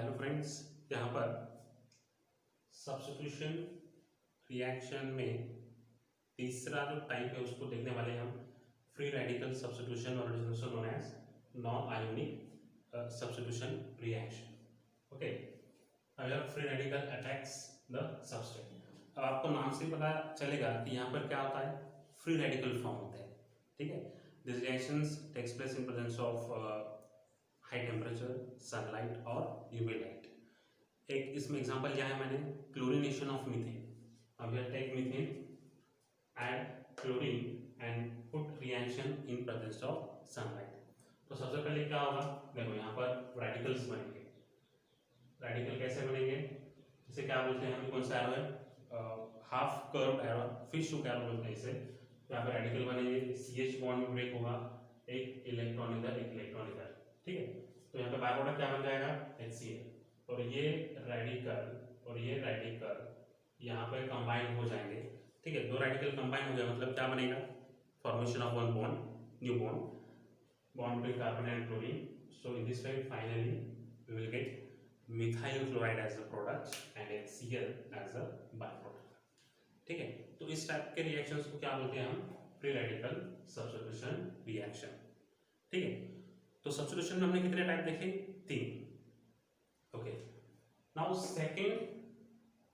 Hello friends, यहाँ पर substitution reaction में तीसरा जो टाइप है उसको देखने वाले हैं हम फ्री रेडिकल सब्स्टिट्यूशन और it is also known as non ionic substitution reaction. Okay, अगर free radical attacks the substrate, अब आपको नाम से पता चलेगा कि यहाँ पर क्या होता है, फ्री रेडिकल फॉर्म होते हैं। ठीक है, this reactions takes place in presence of high temperature, sunlight और यूवी लाइट। एक इसमें एग्जांपल लिया है मैंने, क्लोरीनेशन ऑफ मीथेन। अब here take methane, add chlorine and put reaction in presence of sunlight. तो सबसे पहले क्या होगा, देखो यहाँ पर रेडिकल्स बनेंगे। रेडिकल कैसे बनेंगे, इसे क्या बोलते हैं हम, कौन सा एरो है, half curve arrow, fish hook arrow बोलते हैं इसे। यहाँ पर रेडिकल बनेंगे, CH बॉन्ड ब्रेक होगा, एक इलेक्ट्रॉन इधर एक इलेक्ट्रॉन इधर। ठीक है, तो यहाँ पे बाय प्रोडक्ट क्या बन जाएगा, HCl, और ये रेडिकल यहाँ पे कंबाइन हो जाएंगे। ठीक है, दो रेडिकल कंबाइन हो गया मतलब क्या बनेगा, formation of one bond, new bond between carbon and chlorine. So in this way finally we will get methyl chloride as a product and HCl as a by product. ठीक है, तो इस type के रिएक्शंस को क्या बोलते हैं हम, फ्री रेडिकल सब्स्टिट्यूशन रिएक्शन। ठीक है, तो सब्स्टिट्यूशन में हमने कितने टाइप देखे, 3। ओके, नाउ सेकेंड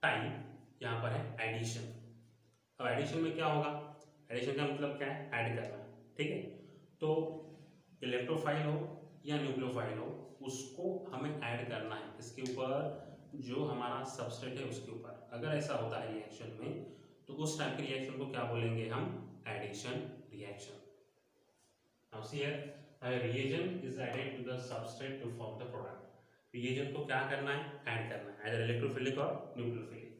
टाइप यहाँ पर है एडिशन। अब एडिशन में क्या होगा, एडिशन का मतलब क्या है, ऐड करना। ठीक है, तो इलेक्ट्रोफाइल हो या न्यूक्लियोफाइल हो, उसको हमें ऐड करना है इसके ऊपर, जो हमारा सबस्ट्रेट है उसके ऊपर। अगर ऐसा होता है रिएक्शन में, तो उस टाइप के रिएक्शन को क्या बोलेंगे हम, addition reaction. Now see here, a reagent is added to the substrate to form the product. reagent को क्या करना है, ऐड करना है, either electrophilic or nucleophilic.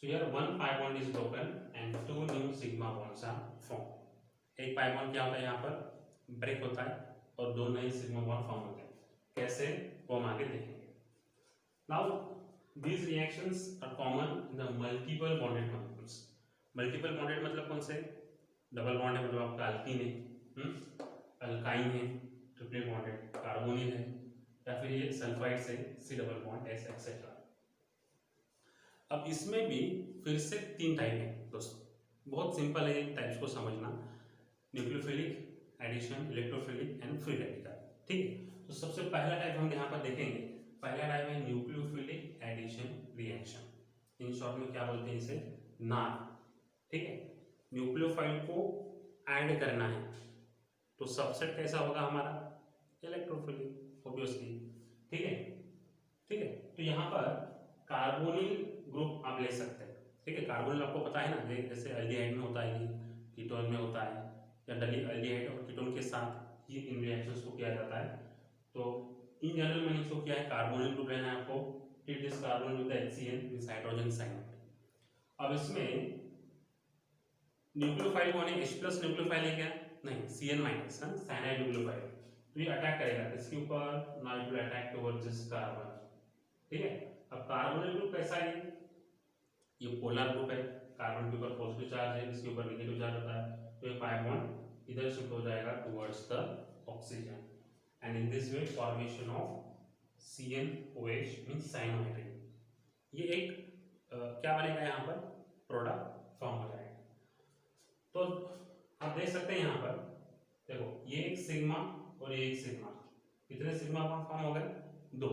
So here one pi bond is broken and two new sigma bonds are formed. एक pi bond क्या होता है, यहाँ पर ब्रेक होता है और दो नए sigma bond फॉर्म होते हैं। कैसे, वो हम आगे देखेंगे। Now these reactions are common in the multiple bonded molecules. Multiple bonded मतलब कौन से, डबल बॉन्ड है मतलब आपका अल्कीन है, अल्काइन है, ट्रिपल बॉन्डेड कार्बोनिल है, या फिर ये सल्फाइड से C double bond S etcetera. अब इसमें भी फिर से 3 टाइप है दोस्तों, बहुत सिंपल है इन टाइप्स को समझना, nucleophilic, addition, electrophilic and free radical. ठीक है, तो सबसे पहला टाइप हम यहाँ पर देखेंगे, पहला टाइप है nucleophilic addition reaction. In short में क्या बोलते हैं इसे, नार। ठीक है, न्यूक्लियोफाइल को ऐड करना है, तो सबसेट कैसा होगा हमारा, इलेक्ट्रोफिलिक ऑब्वियसली। ठीक है, ठीक है, तो यहाँ पर कार्बोनिल ग्रुप आप ले सकते हैं। ठीक है, कार्बोनिल आपको पता है ना, जैसे एल्डिहाइड में होता है, कीटोन में होता है, या एल्डिहाइड और कीटोन के साथ ये इन रिएक्शंस को किया जाता है। तो इन जनरल मैंने इसको किया है, कार्बोनिल ग्रुप लेना है आपको, treat this carbonyl with HCl this hydrogen cyanide. अब इसमें न्यूक्लियोफाइल कौन है, H+ न्यूक्लियोफाइल है क्या, नहीं, Cl- साइनाइड न्यूक्लियोफाइल। तो ये अटैक करेगा इसके ऊपर, now it will attack towards this carbon. ठीक है, अब कार्बोनिल ग्रुप कैसा है, ये पोलर ग्रुप है, कार्बन के ऊपर पॉजिटिव चार्ज है, इसके ऊपर नेगेटिव चार्ज होता है, तो ये पाई बॉन्ड इधर शिफ्ट हो जाएगा towards the oxygen, and in this way formation of CnOH means cyanohydrate. ये एक क्या बनेगा यहाँ पर, प्रोडक्ट फॉर्म हो जाएगा। तो आप देख सकते हैं यहाँ पर, देखो ये एक सिग्मा और ये एक सिग्मा, कितने सिग्मा बॉन्ड फॉर्म हो गए, 2,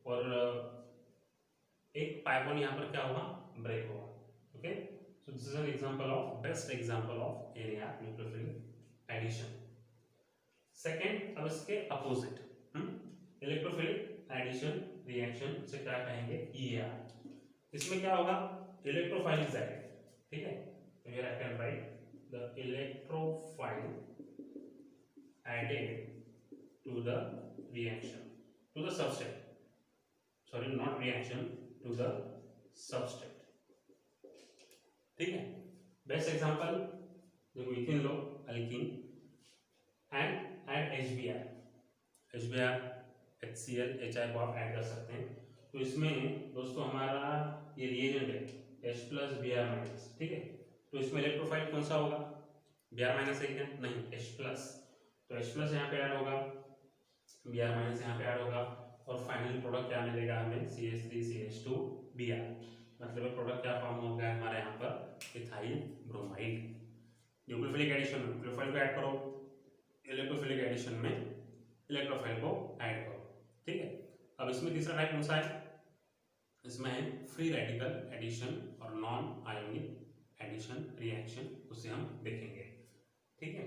और एक पाई बॉन्ड यहाँ पर क्या होगा, ब्रेक होगा। Okay, so this is an example of, best example of NAR nucleophilic addition. Second, अब इसके अपोजिट इलेक्ट्रोफिलिक एडिशन रिएक्शन से क्या कहेंगे, EAR। इसमें क्या होगा, इलेक्ट्रोफाइल इज एडेड। ठीक है, तो here I can write the electrophile added to the reaction, to the substrate, sorry not reaction, to the substrate। ठीक है, बेस्ट एग्जांपल देखो, ethane low, alkyne, and add HBr, HCl, HI को आप add कर सकते हैं। तो इसमें दोस्तों हमारा ये रिएजेंट है H+ Br-। ठीक है, तो इसमें इलेक्ट्रोफाइल कौन सा होगा, Br- है क्या, नहीं, H+, तो H+ यहाँ पे ऐड होगा, Br- यहाँ पे ऐड होगा, और फाइनल प्रोडक्ट क्या मिलेगा हमें, CH3CH2Br। मतलब प्रोडक्ट क्या फॉर्म हो गया हमारे यहाँ पर, इथाइल ब्रोमाइड। न्यूक्लियोफिलिक एडिशन में न्यूक्लियोफाइल को ऐड करो, इलेक्ट्रोफिलिक एडिशन में इलेक्ट्रोफाइल को ऐड करो, ठीक है। अब इसमें तीसरा टाइप कौन सा है, इसमें है फ्री रेडिकल एडिशन और नॉन आयोनिक एडिशन रिएक्शन, उसे हम देखेंगे, ठीक है।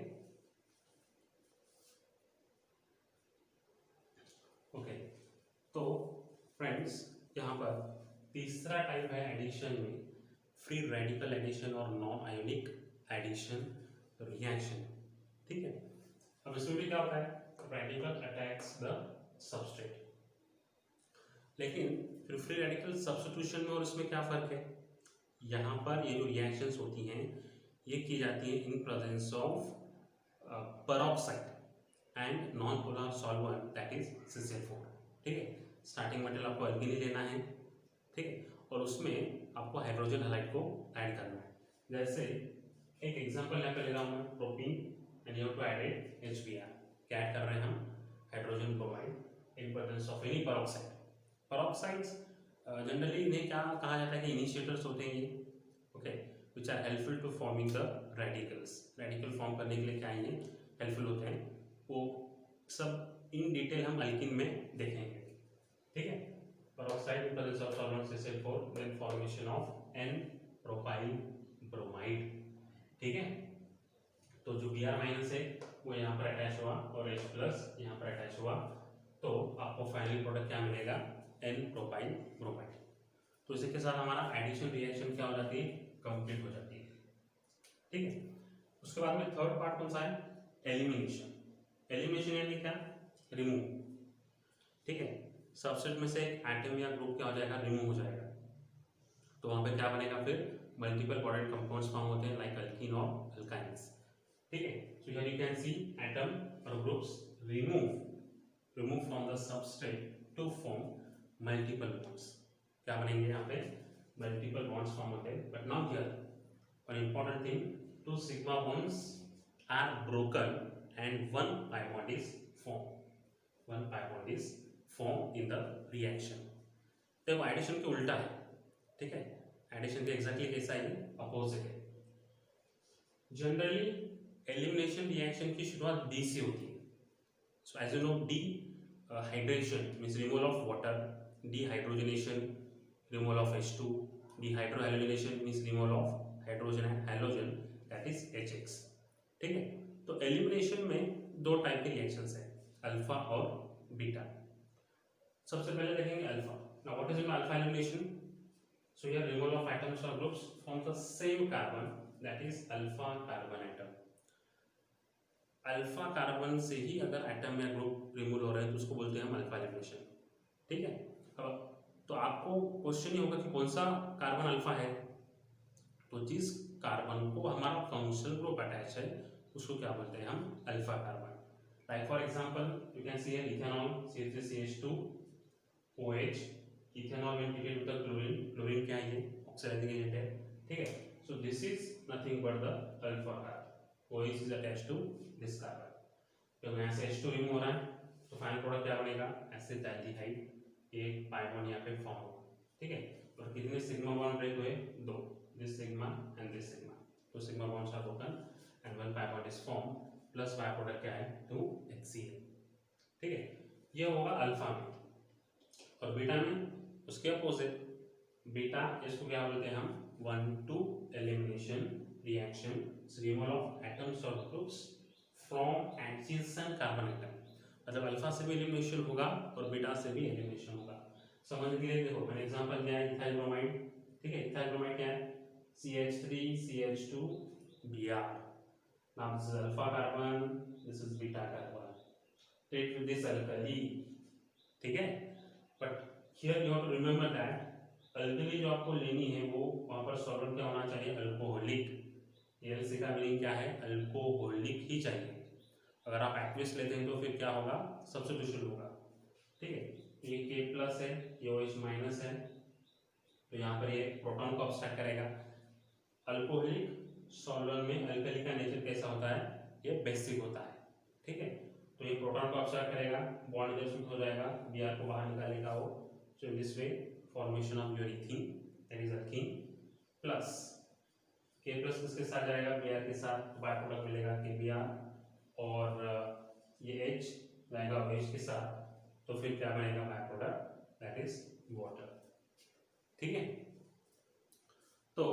ओके, तो फ्रेंड्स यहाँ पर तीसरा टाइप है एडिशन में फ्री रेडिकल एडिशन और नॉन आयोनिक एडिशन रिएक्शन, ठीक है। अब इसमें भी क्या होता है, रेडिकल अटैक्स द सबस्ट्रेट, लेकिन फिर फ्री रेडिकल सब्स्टिट्यूशन में और इसमें क्या फर्क है, यहाँ पर ये जो रिएक्शंस होती हैं ये की जाती है इन presence of peroxide and non polar solvent that is CCl4, ठीक है। स्टार्टिंग मटेरियल आपको अल्कीन लेना है, ठीक है, और उसमें आपको हाइड्रोजन हैलाइड को ऐड करना है। जैसे एक एग्जांपल यहाँ पे ले रहा हूँ मैं, propene and you have to add HBr, क्या ऐड कर रहे हैं हम, hydrogen bromide in presence of any peroxide. Peroxides generally इन्हें क्या कहा जाता है कि इनिशिएटर्स होते हैं ये, okay, which are helpful to forming the radicals. Radical form करने के लिए क्या ये हेल्पफुल होते हैं, वो सब इन डिटेल हम अल्कीन में देखेंगे, ठीक है। Peroxide in presence of solvent CCl4 then formation of N propyl bromide, ठीक है। तो जो Br माइनस है वो यहाँ पर अटैच हुआ और H प्लस यहाँ पर अटैच हुआ, तो आपको फाइनल प्रोडक्ट क्या मिलेगा, N प्रोपाइल ब्रोमाइड। तो इसी के साथ हमारा एडिशन रिएक्शन क्या हो जाती है, कंप्लीट हो जाती है, ठीक है। उसके बाद में थर्ड पार्ट कौन सा है, एलिमिनेशन। एलिमिनेशन यानी क्या, रिमूव, ठीक है। सबसेट में से एक एटम या ग्रुप क्या हो जाएगा, रिमूव हो जाएगा, तो वहां पे क्या बनेगा, फिर मल्टीपल बॉन्डेड कंपाउंड्स फॉर्म होते हैं लाइक अल्कीन और अल्काइन्स, ठीक है। So here you can see atom और groups remove from the substrate to form multiple bonds, क्या बनेंगे यहाँ पे, मल्टीपल बॉन्ड्स फॉर्म होते हैं। But now here one important thing, two sigma bonds are broken and one pi bond is formed in the reaction। देखो addition के उल्टा है, ठीक है, एडिशन के एग्जैक्टली कैसा है, अपोजिट है। जनरली एलिमिनेशन रिएक्शन की शुरुआत D से होती है। So as you know D hydration means removal of water, dehydrogenation removal of H2, dehydrohalogenation means removal of hydrogen and halogen that is HX, ठीक है। तो एलिमिनेशन में दो टाइप के रिएक्शंस हैं, अल्फा और बीटा। सबसे पहले देखेंगे alpha. Now what is alpha elimination, so here removal of atoms और groups from the same carbon that is alpha carbon atom. Alpha carbon से ही अगर एटम या ग्रुप रिमूव हो रहे हैं तो उसको बोलते हैं हम अल्फा एलिमिनेशन, ठीक है। तो आपको क्वेश्चन ही होगा कि कौन सा कार्बन अल्फा है, तो जिस कार्बन को हमारा फंक्शनल ग्रुप अटैच है उसको क्या बोलते हैं हम, alpha carbon. Like for example you can see here ethanol CH3CH2 OH, ethanol when treated with the chlorine, chlorine क्या है, ये ऑक्सीडाइजिंग एजेंट है, ठीक है। सो this is nothing but the alpha carbon, OH is attached to this carbon. तो यहाँ से H2 remove हो रहा है तो फाइनल प्रोडक्ट क्या बनेगा, एसिटाल्डिहाइड, एक पाई बॉन्ड यहाँ पे फॉर्म होगा, ठीक है। और कितने सिग्मा बॉन्ड ब्रेक हुए, दो, this sigma and this sigma, तो sigma bonds are broken and one pi bond is formed, plus byproduct क्या है 2HCl, ठीक है। ये होगा अल्फा में। और बीटा में उसके अपोजिट, बीटा इसको क्या बोलते हैं हम, 1-2 elimination reaction, removal of atoms और groups from adjacent carbon atom. मतलब अल्फा से भी एलिमिनेशन होगा और बीटा से भी एलिमिनेशन होगा। समझ के लिए देखो मैंने एग्जांपल दिया है इथाइल ब्रोमाइड, ठीक है। इथाइल ब्रोमाइड क्या है, CH3CH2Br। Now this is alpha carbon, this is beta carbon. Treat with this alkali, ठीक है। But here you have to remember that alkali जो आपको लेनी है वो वहाँ पर सॉल्वेंट क्या होना चाहिए, अल्कोहलिक। ALC का मीनिंग क्या है, अल्कोहलिक ही चाहिए। अगर आप एक्विस लेते हैं तो फिर क्या होगा, सब्स्टिट्यूशन होगा, ठीक है। ये K प्लस है, ये OH माइनस है, तो यहाँ पर ये प्रोटॉन को अब्स्ट्रैक्ट करेगा। अल्कोहलिक सॉल्वेंट में अल्कली का नेचर कैसा होता है, ये बेसिक होता है, ठीक है। तो ये प्रोटॉन को ऑब्जर्व करेगा, बॉन्ड इधर शिफ्ट हो जाएगा, Br को बाहर निकालेगा वो। So in this way formation of your ethene, that is alkene, plus K plus किसके साथ जाएगा, Br के साथ, बाय प्रोडक्ट मिलेगा KBr, और ये H जाएगा OH के साथ, तो फिर क्या बनेगा by product, that is water. ठीक है, तो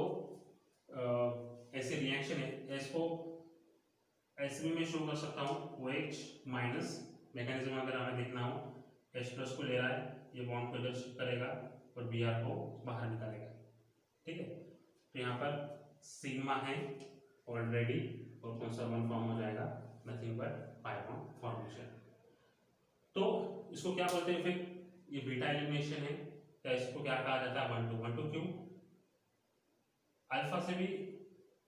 ऐसे रिएक्शन है, इसको ऐसे भी मैं शो कर सकता हूँ, OH माइनस, मैकेनिज्म अगर हमें देखना हो, H प्लस को ले रहा है, ये बॉन्ड को इधर शिफ्ट करेगा और Br को बाहर निकालेगा। ठीक है, तो यहाँ पर सिग्मा है ऑलरेडी, और कौन सा बॉन्ड फॉर्म हो जाएगा, nothing but pi bond formation. तो इसको क्या बोलते हैं, फिर ये बीटा एलिमिनेशन है, या इसको क्या कहा जाता है, 1-2 क्यों, अल्फा से भी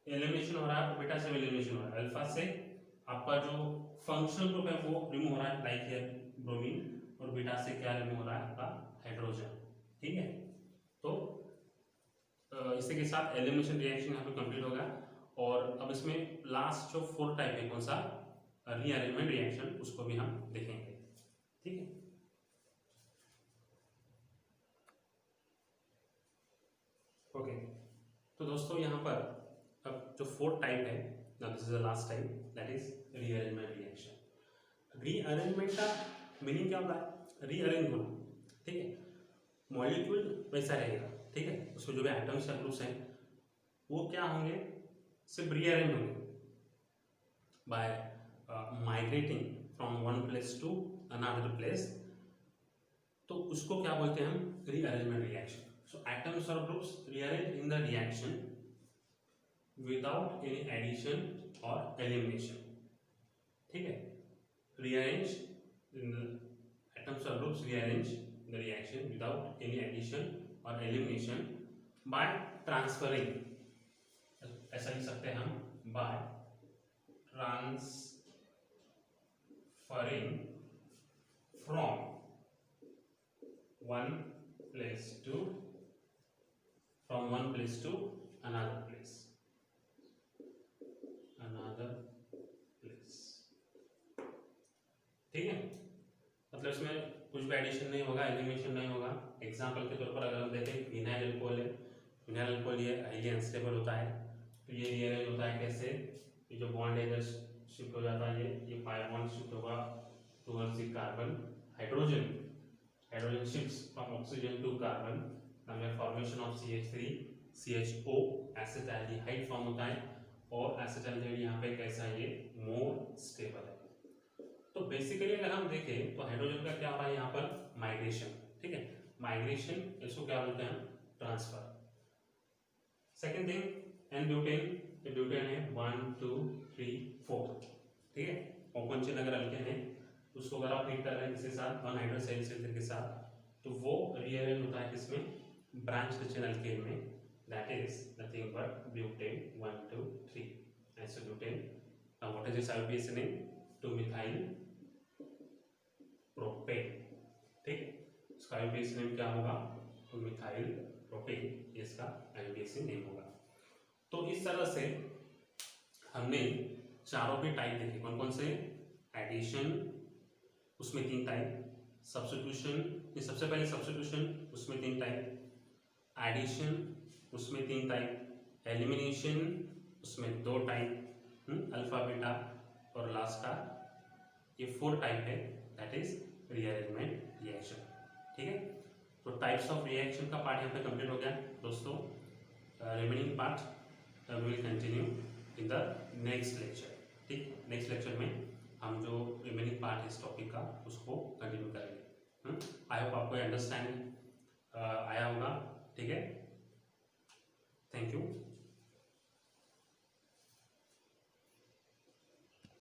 एलिमिनेशन हो रहा है, बीटा से भी एलिमिनेशन हो रहा है। अल्फा से आपका जो फंक्शनल ग्रुप है वो रिमूव हो रहा है, लाइक हियर ब्रोमीन, और बीटा से क्या रिमूव हो रहा है, आपका हाइड्रोजन। ठीक है, तो इसी के साथ एलिमिनेशन रिएक्शन यहाँ पे कंप्लीट हो गया। और अब इसमें लास्ट जो 4th टाइप है, कौन सा, रीअरेंजमेंट रिएक्शन, उसको भी हम देखेंगे। ठीक है, ओके। तो दोस्तों यहाँ पर अब जो 4th टाइप है, this is the last type, that is rearrangement reaction. Rearrangement का मीनिंग क्या होता है, रीअरेंज होना। ठीक है, मॉलिक्यूल वैसा रहेगा, ठीक है, उसमें जो भी एटम्स या ग्रुप्स हैं वो क्या होंगे, सिर्फ रीअरेंज होंगे by migrating from one place to another place. तो उसको क्या बोलते हैं हम, रीअरेंजमेंट रिएक्शन। सो एटम्स और groups rearrange in the reaction without any addition और एलिमिनेशन। ठीक है, रीअरेंज इन द एटम्स और groups rearrange in the reaction without any addition और एलिमिनेशन बाय ट्रांसफरिंग, ऐसा लिख सकते हैं हम, by transferring from one place to from one place to another place, ठीक है, मतलब इसमें कुछ भी एडिशन नहीं होगा, एलिमिनेशन नहीं होगा। एग्जांपल के तौर पर अगर हम देखें, फिनाइल अल्कोहल है, फिनाइल अल्कोहल ये हाईली अनस्टेबल होता है, तो ये रीअरेंज होता है कैसे, ये जो बॉन्ड है इधर शिफ्ट हो जाता है, ये पाई बॉन्ड शिफ्ट होगा towards the carbon, hydrogen shifts from oxygen to carbon, हमें formation of CH3 CHO acetaldehyde form होता है, और एसिटाल्डिहाइड यहाँ पे कैसा है, ये मोर स्टेबल है। तो बेसिकली अगर हम देखें तो हाइड्रोजन का क्या हो रहा है यहाँ पर, माइग्रेशन। ठीक है, माइग्रेशन, इसको क्या बोलते हैं, transfer. Second thing, N butane, ये ब्यूटेन है 1 2 3 4। ठीक है, ओपन चेन अगर अल्केन है, उसको अगर आप हीट कर रहे हैं किसी साथ, वन हाइड्रोक्साइड के साथ, तो वो रीअरेंज होता है किसमें, ब्रांच चेन अल्केन में, that is nothing but butane 1 2 3 isobutane. Now what is this IUPAC name, two methyl propane. ठीक है, इसका आईयूपीएसी नेम क्या होगा, 2-मिथाइल प्रोपेन, ये इसका आईयूपीएसी नेम होगा। तो इस तरह से हमने चारों भी टाइप देखे, कौन कौन से, एडिशन, उसमें 3 टाइप, सब्स्टिट्यूशन, ये सबसे पहले सब्स्टिट्यूशन, उसमें 3 टाइप, एडिशन, उसमें 3 टाइप, एलिमिनेशन, उसमें 2 टाइप, अल्फा बीटा, और लास्ट का ये 4 टाइप है, दैट इज रीअरेंजमेंट रिएक्शन। ठीक है, तो टाइप्स ऑफ रिएक्शन का पार्ट यहाँ पे कंप्लीट हो गया दोस्तों। Remaining part we will continue in the next lecture. ठीक, नेक्स्ट लेक्चर में हम जो रिमेनिंग पार्ट है इस टॉपिक का उसको कंटिन्यू करेंगे। आई होप आपको अंडरस्टैंड आया होगा। ठीक है, थैंक यू।